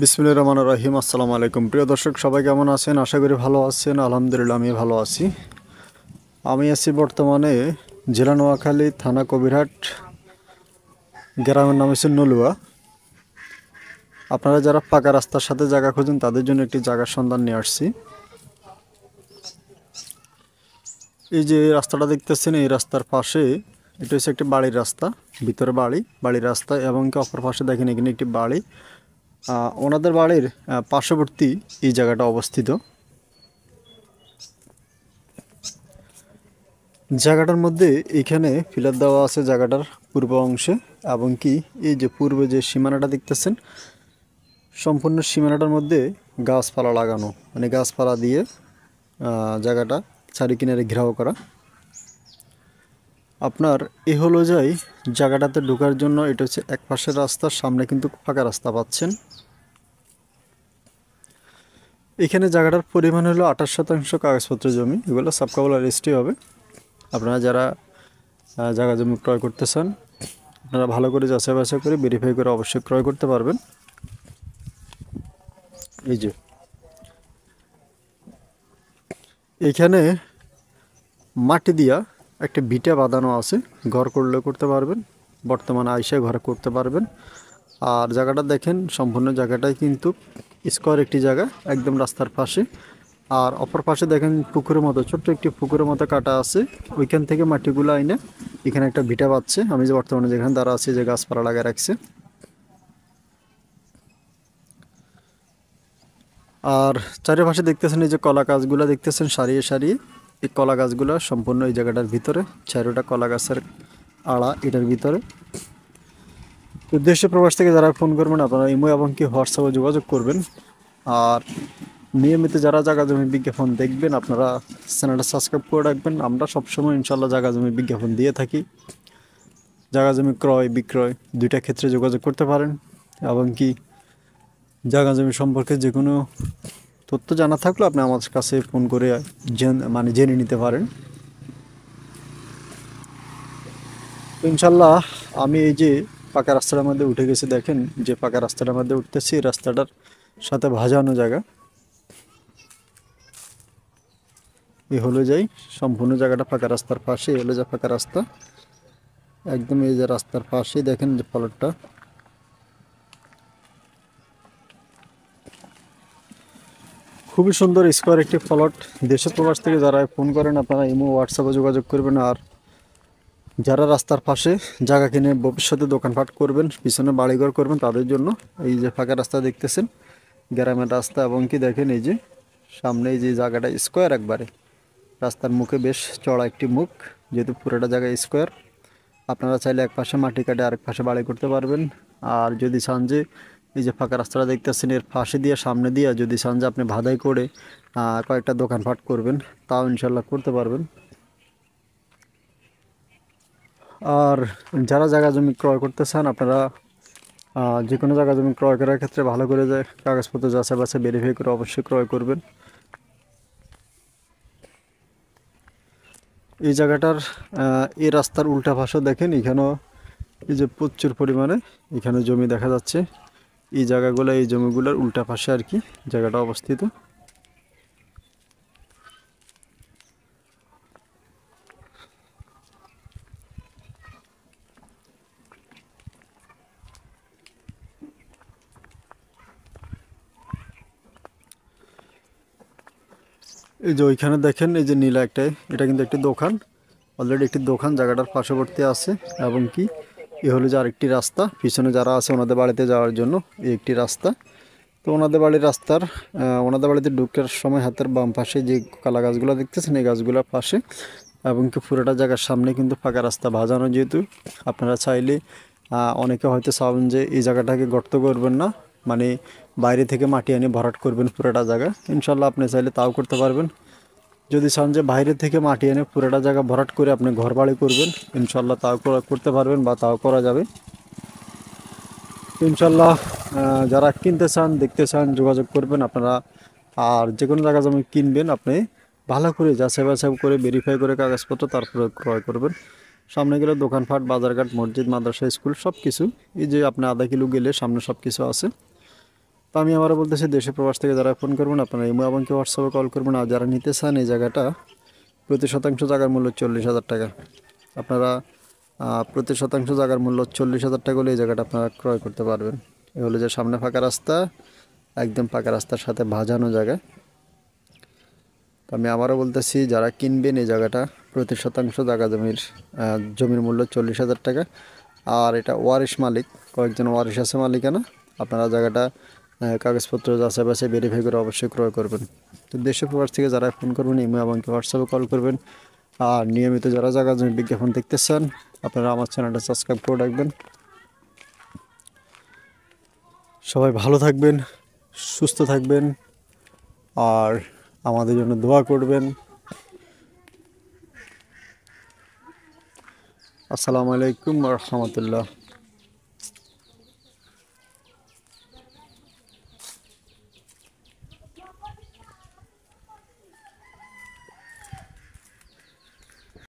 বিসমিল্লাহির রহমানির রহিম। আসসালামু আলাইকুম। প্রিয় দর্শক, সবাই কেমন আছেন? আশা করি ভালো আছেন। আলহামদুলিল্লাহ, আমি ভালো আছি। আমি আছি বর্তমানে জেলা নোয়াখালী, থানা কবিরহাট, গ্রামের নাম হচ্ছে নলুয়া। আপনারা যারা পাকা রাস্তার সাথে জায়গা খুঁজেন তাদের জন্য একটি জায়গার সন্ধান নিয়ে আসছি। এই যে রাস্তাটা দেখতেছেন, এই রাস্তার পাশে এটা হচ্ছে একটি বাড়ির রাস্তা, ভিতরে বাড়ির রাস্তা, এবং কি অপর পাশে দেখেন এখানে একটি বাড়ি। ওনাদের বাড়ির পার্শ্ববর্তী এই জায়গাটা অবস্থিত। জায়গাটার মধ্যে এখানে ফিলার দেওয়া আছে জায়গাটার পূর্ব অংশে, এবং কি এই যে পূর্বে যে সীমানাটা দেখতেছেন, সম্পূর্ণ সীমানাটার মধ্যে গাছপালা লাগানো, মানে গাছপালা দিয়ে জায়গাটা চারি কিনারে ঘেরাও করা। আপনার এ হলো যাই জায়গাটাতে ঢোকার জন্য, এটা হচ্ছে এক পাশের রাস্তা, সামনে কিন্তু ফাঁকা রাস্তা পাচ্ছেন। এখানে জায়গাটার পরিমাণ হলো 28% কাগজপত্র জমি, এগুলো সাবকাবলা রেজিস্ট্রি হবে। আপনারা যারা জায়গা জমি ক্রয় করতে চান, আপনারা ভালো করে যাচাই বাছাই করে ভেরিফাই করে অবশ্যই ক্রয় করতে পারবেন। এই যে এখানে মাটি দিয়া একটা ভিটা বাঁধানো আছে, ঘর করলে করতে পারবেন, বর্তমানে আইসা ঘরে করতে পারবেন। আর জায়গাটা দেখেন, সম্পূর্ণ জায়গাটাই কিন্তু স্কোয়ার একটি জায়গা, একদম রাস্তার পাশে। আর অপর পাশে দেখেন পুকুরের মতো, ছোট্ট একটি পুকুরের মতো কাটা আছে, ওইখান থেকে মাটিগুলো আইনে এখানে একটা ভিটা পাচ্ছে। আমি যে বর্তমানে যেখানে দাঁড়া আছি, যে গাছপালা লাগায় রাখছে। আর চারিপাশে দেখতেছেন এই যে কলা গাছগুলো দেখতেছেন সারিয়ে সারিয়ে, এই কলা গাছগুলো সম্পূর্ণ এই জায়গাটার ভিতরে, চারোটা কলা গাছের আড়া এটার ভিতরে। উদ্দেশ্য প্রবাস থেকে যারা ফোন করবেন, আপনারা ইমো এবং কি হোয়াটসঅ্যাপে যোগাযোগ করবেন। আর নিয়মিত যারা জায়গা জমি বিজ্ঞাপন দেখবেন, আপনারা চ্যানেলটা সাবস্ক্রাইব করে রাখবেন। আমরা সবসময় ইনশাল্লাহ জায়গা জমি বিজ্ঞাপন দিয়ে থাকি। জায়গা জমি ক্রয় বিক্রয় দুইটা ক্ষেত্রে যোগাযোগ করতে পারেন, এবং কি জায়গা জমি সম্পর্কে যে কোনো তথ্য জানা থাকলে আপনি আমার কাছে ফোন করে জেনে নিতে পারেন। তো ইনশাল্লাহ আমি এই যে পাকা রাস্তাটার মধ্যে উঠে গেছি, দেখেন যে পাকা রাস্তাটার মধ্যে উঠতেছি, রাস্তাটার সাথে ভাজানো জায়গা। এই হলো যাই সম্পূর্ণ জায়গাটা ফাঁকা রাস্তার পাশে, হলো যা ফাঁকা রাস্তা একদম। এই যে রাস্তার পাশে দেখেন যে প্লটটা, খুবই সুন্দর স্কোয়ার একটি প্লট। দেশ প্রবাস থেকে যারা ফোন করেন, আপনারা ইমো হোয়াটসঅ্যাপে যোগাযোগ করবেন। আর যারা রাস্তার পাশে জায়গা কিনে ভবিষ্যতে দোকানপাট করবেন, পিছনে বাড়িঘর করবেন, তাদের জন্য এই যে ফাঁকা রাস্তা দেখতেছেন, গ্রামের রাস্তা। এবং কি দেখেন এই যে সামনে এই যে জায়গাটা স্কোয়ার একবারে, রাস্তার মুখে বেশ চড়া একটি মুখ, যেহেতু পুরোটা জায়গা স্কোয়ার। আপনারা চাইলে এক পাশে মাটি কাটে আরেক পাশে বাড়ি করতে পারবেন। আর যদি চান যে এই যে ফাঁকা রাস্তাটা দেখতেছেন, এর পাশে দিয়ে সামনে দিয়ে যদি চান যে আপনি ভাদাই করে কয়েকটা দোকানপাট করবেন, তাও ইনশাল্লাহ করতে পারবেন। আর যারা জায়গা জমি ক্রয় করতে চান, আপনারা যে কোনো জায়গা জমি ক্রয় করার ক্ষেত্রে ভালো করে যায় কাগজপত্র যাচাই বাছাই ভেরিফাই করে অবশ্যই ক্রয় করবেন। এই জায়গাটার এই রাস্তার উল্টা পাশে দেখেন, এখানেও এই যে প্রচুর পরিমাণে এখানে জমি দেখা যাচ্ছে। এই জায়গাগুলো, এই জমিগুলোর উল্টা পাশে আর কি জায়গাটা অবস্থিত। এই যে ওইখানে দেখেন এই যে নীলা একটাই, এটা কিন্তু একটি দোকান, অলরেডি একটি দোকান জায়গাটার পার্শ্ববর্তী আছে। এবং কি এ হলো যে আরেকটি রাস্তা, পিছনে যারা আছে ওনাদের বাড়িতে যাওয়ার জন্য এই একটি রাস্তা। তো ওনাদের বাড়ির রাস্তার ওনাদের বাড়িতে ঢুকার সময় হাতের বাম পাশে যে কলা গাছগুলো দেখতেছেন, এই গাছগুলোর পাশে এবং কি পুরোটা জায়গার সামনে কিন্তু ফাঁকা রাস্তা ভাজানো। যেহেতু আপনারা চাইলে অনেকে হয়তো চাবেন যে এই জায়গাটাকে গর্ত করবেন না, মানে বাইরে থেকে মাটি এনে ভরাট করবেন পুরোটা জায়গা, ইনশাল্লাহ আপনি চাইলে তাও করতে পারবেন। যদি চান যে বাইরে থেকে মাটি এনে পুরোটা জায়গা ভরাট করে আপনি ঘর বাড়ি করবেন, ইনশাল্লাহ তাও করতে পারবেন, বা তাও করা যাবে ইনশাল্লাহ। যারা কিনতে চান, দেখতে চান, যোগাযোগ করবেন আপনারা। আর যে কোনো জায়গা জমি কিনবেন, আপনি ভালো করে যাচাই বাছাই করে ভেরিফাই করে কাগজপত্র তারপরে ক্রয় করবেন। সামনে গেলে দোকানপাট, বাজারঘাট, মসজিদ, মাদ্রাসা, স্কুল সব কিছু, এই যে আপনি আধা কিলো গেলে সামনে সব কিছু আছে। তো আমি আবারও বলতেছি, দেশে প্রবাস থেকে যারা ফোন করবেন আপনারা ইমো এবং কি হোয়াটসঅ্যাপে কল করবেন। আর যারা নিতে চান এই জায়গাটা, প্রতি শতাংশ জায়গার মূল্য 40,000 টাকা। আপনারা প্রতি শতাংশ জায়গার মূল্য 40,000 টাকা হলে এই জায়গাটা আপনারা ক্রয় করতে পারবেন। এ হলো যে সামনে ফাঁকা রাস্তা, একদম পাকা রাস্তার সাথে ভাজানো জায়গা। তো আমি আবারও বলতেছি, যারা কিনবেন এই জায়গাটা, প্রতি শতাংশ জায়গা জমির মূল্য 40,000 টাকা। আর এটা ওয়ারিশ মালিক, কয়েকজন ওয়ারিশ আছে মালিকানা। আপনারা জায়গাটা কাগজপত্র যাচাই বাছাই ভেরিফাই করে অবশ্যই ক্রয় করবেন। তো দেশে প্রবাস থেকে যারা ফোন করবেন ইমো এবং হোয়াটসঅ্যাপে কল করবেন। আর নিয়মিত যারা জায়গা জমি বিজ্ঞাপন দেখতে চান আপনারা আমার চ্যানেলটা সাবস্ক্রাইব করে রাখবেন। সবাই ভালো থাকবেন, সুস্থ থাকবেন, আর আমাদের জন্য দোয়া করবেন। আসসালামু আলাইকুম ওয়া রাহমাতুল্লাহ।